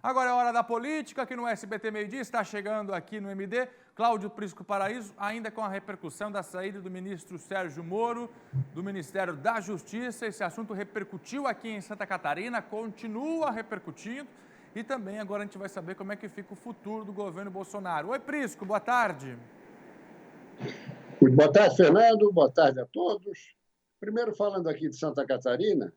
Agora é hora da política, aqui no SBT Meio Dia, está chegando aqui no MD, Cláudio Prisco Paraíso, ainda com a repercussão da saída do ministro Sérgio Moro, do Ministério da Justiça. Esse assunto repercutiu aqui em Santa Catarina, continua repercutindo, e também agora a gente vai saber como é que fica o futuro do governo Bolsonaro. Oi, Prisco, boa tarde. Muito boa tarde, Fernando, boa tarde a todos. Primeiro, falando aqui de Santa Catarina,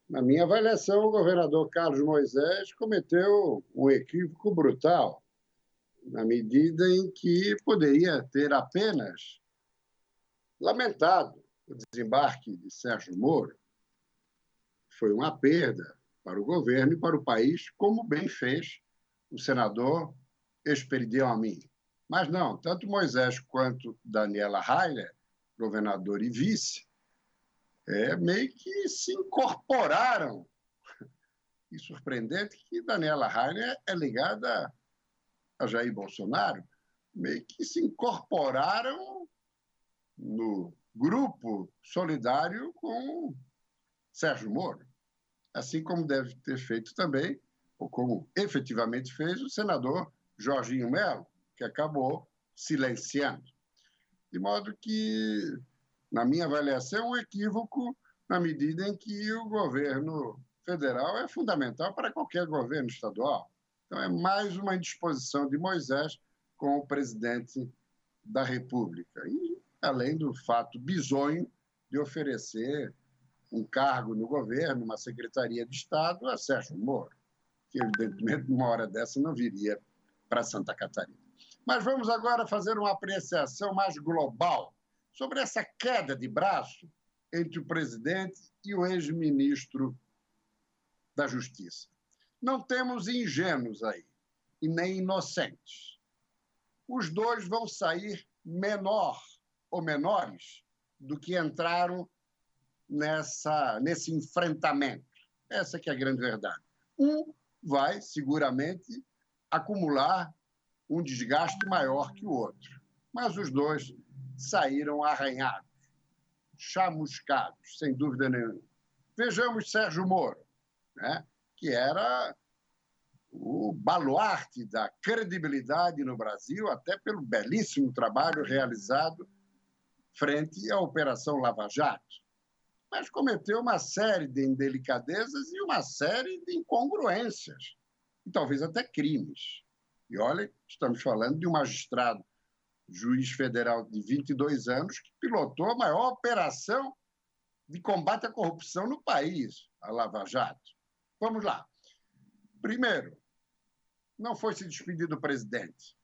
na minha avaliação, o governador Carlos Moisés cometeu um equívoco brutal, na medida em que poderia ter apenas lamentado o desembarque de Sérgio Moro. Foi uma perda para o governo e para o país, como bem fez o senador Esperidião Amin. Mas não, tanto Moisés quanto Daniela Rainer, governador e vice, meio que se incorporaram. E surpreendente que Daniela Rainer é ligada a Jair Bolsonaro, meio que se incorporaram no grupo solidário com Sérgio Moro, assim como deve ter feito também, ou como efetivamente fez o senador Jorginho Melo, que acabou silenciando. De modo que, na minha avaliação, um equívoco na medida em que o governo federal é fundamental para qualquer governo estadual. Então, é mais uma indisposição de Moisés com o presidente da República. E, além do fato bizonho de oferecer um cargo no governo, uma secretaria de Estado, a Sérgio Moro, que, evidentemente, numa hora dessa não viria para Santa Catarina. Mas vamos agora fazer uma apreciação mais global sobre essa queda de braço entre o presidente e o ex-ministro da Justiça. Não temos ingênuos aí, e nem inocentes. Os dois vão sair menor ou menores do que entraram nesse enfrentamento. Essa que é a grande verdade. Um vai, seguramente, acumular um desgaste maior que o outro. Mas os dois saíram arranhados, chamuscados, sem dúvida nenhuma. Vejamos Sérgio Moro, né, que era o baluarte da credibilidade no Brasil, até pelo belíssimo trabalho realizado frente à Operação Lava Jato. Mas cometeu uma série de indelicadezas e uma série de incongruências, e talvez até crimes. E olha, estamos falando de um magistrado, juiz federal de 22 anos, que pilotou a maior operação de combate à corrupção no país, a Lava Jato. Vamos lá. Primeiro, não foi se despedir do presidente.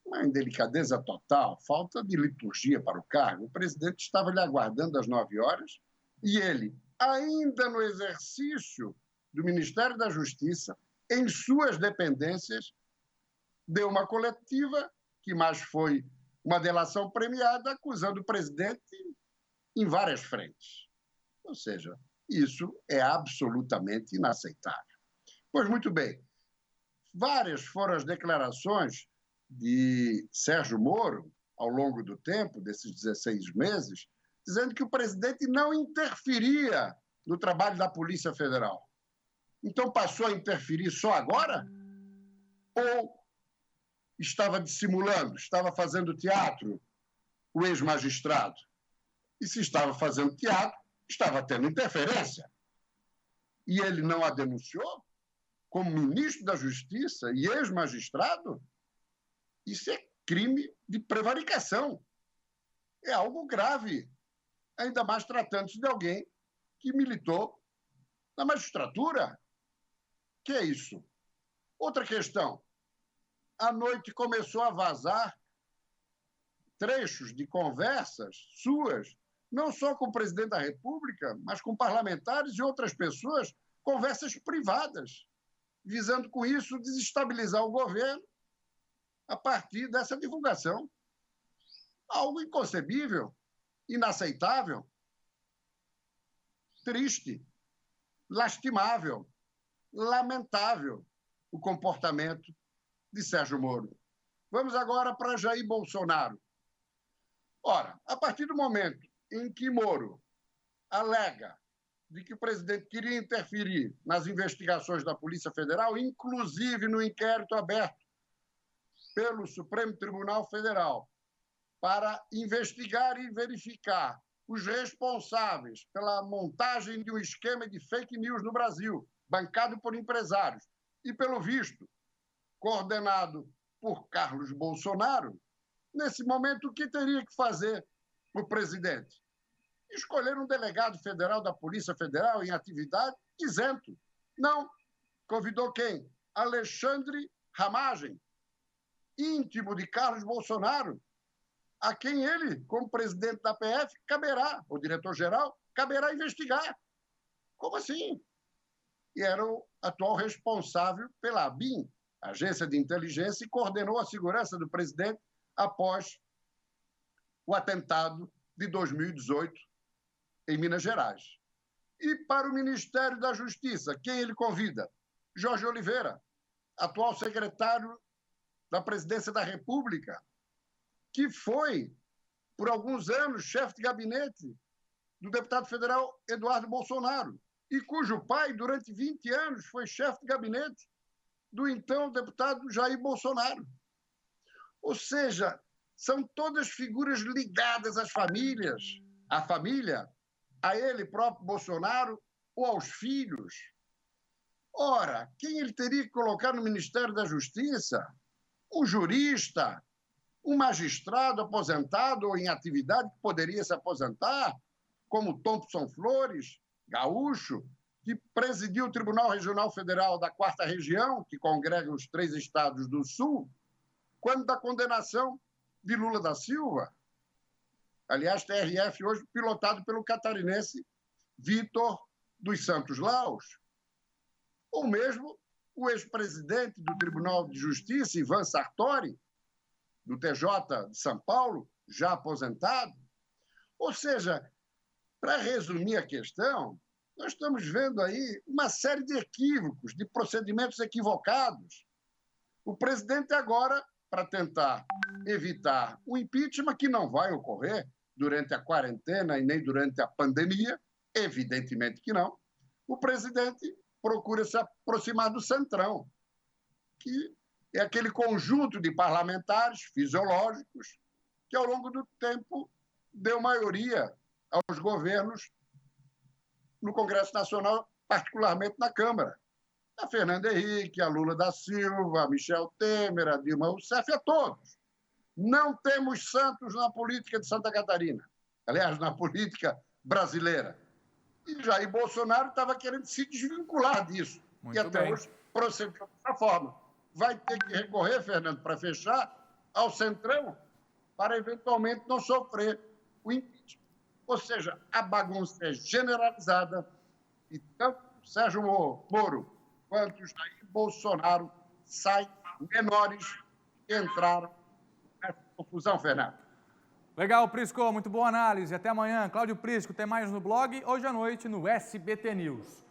Uma indelicadeza total, falta de liturgia para o cargo. O presidente estava lhe aguardando às 9 horas e ele, ainda no exercício do Ministério da Justiça, em suas dependências, deu uma coletiva que mais foi uma delação premiada, acusando o presidente em várias frentes. Ou seja, isso é absolutamente inaceitável. Pois muito bem, várias foram as declarações de Sérgio Moro, ao longo do tempo, desses 16 meses, dizendo que o presidente não interferia no trabalho da Polícia Federal. Então passou a interferir só agora? Ou estava dissimulando, estava fazendo teatro, o ex-magistrado? E se estava fazendo teatro, estava tendo interferência. E ele não a denunciou? Como ministro da Justiça e ex-magistrado? Isso é crime de prevaricação. É algo grave, ainda mais tratando-se de alguém que militou na magistratura. Que é isso? Outra questão. À noite começou a vazar trechos de conversas suas, não só com o presidente da República, mas com parlamentares e outras pessoas, conversas privadas, visando com isso desestabilizar o governo a partir dessa divulgação. Algo inconcebível, inaceitável, triste, lastimável, lamentável o comportamento de Sérgio Moro. Vamos agora para Jair Bolsonaro. Ora, a partir do momento em que Moro alega de que o presidente queria interferir nas investigações da Polícia Federal, inclusive no inquérito aberto pelo Supremo Tribunal Federal, para investigar e verificar os responsáveis pela montagem de um esquema de fake news no Brasil, bancado por empresários e, pelo visto, coordenado por Carlos Bolsonaro, nesse momento, o que teria que fazer o presidente? Escolher um delegado federal da Polícia Federal em atividade isento. Não. Convidou quem? Alexandre Ramagem, íntimo de Carlos Bolsonaro, a quem ele, como presidente da PF, caberá, o diretor-geral, caberá investigar. Como assim? E era o atual responsável pela ABIN, Agência de Inteligência, e coordenou a segurança do presidente após o atentado de 2018 em Minas Gerais. E para o Ministério da Justiça, quem ele convida? Jorge Oliveira, atual secretário da Presidência da República, que foi, por alguns anos, chefe de gabinete do deputado federal Eduardo Bolsonaro, e cujo pai, durante 20 anos, foi chefe de gabinete do então deputado Jair Bolsonaro. Ou seja, são todas figuras ligadas às famílias, à família, a ele próprio Bolsonaro ou aos filhos. Ora, quem ele teria que colocar no Ministério da Justiça? Um jurista, um magistrado aposentado ou em atividade que poderia se aposentar, como Thompson Flores, gaúcho, que presidiu o Tribunal Regional Federal da 4ª Região, que congrega os 3 estados do Sul, quando da condenação de Lula da Silva. Aliás, TRF hoje pilotado pelo catarinense Vitor dos Santos Laus. Ou mesmo o ex-presidente do Tribunal de Justiça, Ivan Sartori, do TJ de São Paulo, já aposentado. Ou seja, para resumir a questão, nós estamos vendo aí uma série de equívocos, de procedimentos equivocados. O presidente agora, para tentar evitar o impeachment, que não vai ocorrer durante a quarentena e nem durante a pandemia, evidentemente que não, o presidente procura se aproximar do Centrão, que é aquele conjunto de parlamentares fisiológicos que, ao longo do tempo, deu maioria aos governos no Congresso Nacional, particularmente na Câmara. A Fernando Henrique, a Lula da Silva, a Michel Temer, a Dilma Rousseff, a todos. Não temos santos na política de Santa Catarina, aliás, na política brasileira. E Jair Bolsonaro estava querendo se desvincular disso. Muito e até bem. hoje procedeu dessa forma. Vai ter que recorrer, Fernando, para fechar, ao Centrão, para eventualmente não sofrer o impeachment. Ou seja, a bagunça é generalizada e tanto Sérgio Moro quanto Jair Bolsonaro saem menores que entraram nessa confusão, Fernando. Legal, Prisco, muito boa análise. Até amanhã. Cláudio Prisco, tem mais no blog, hoje à noite no SBT News.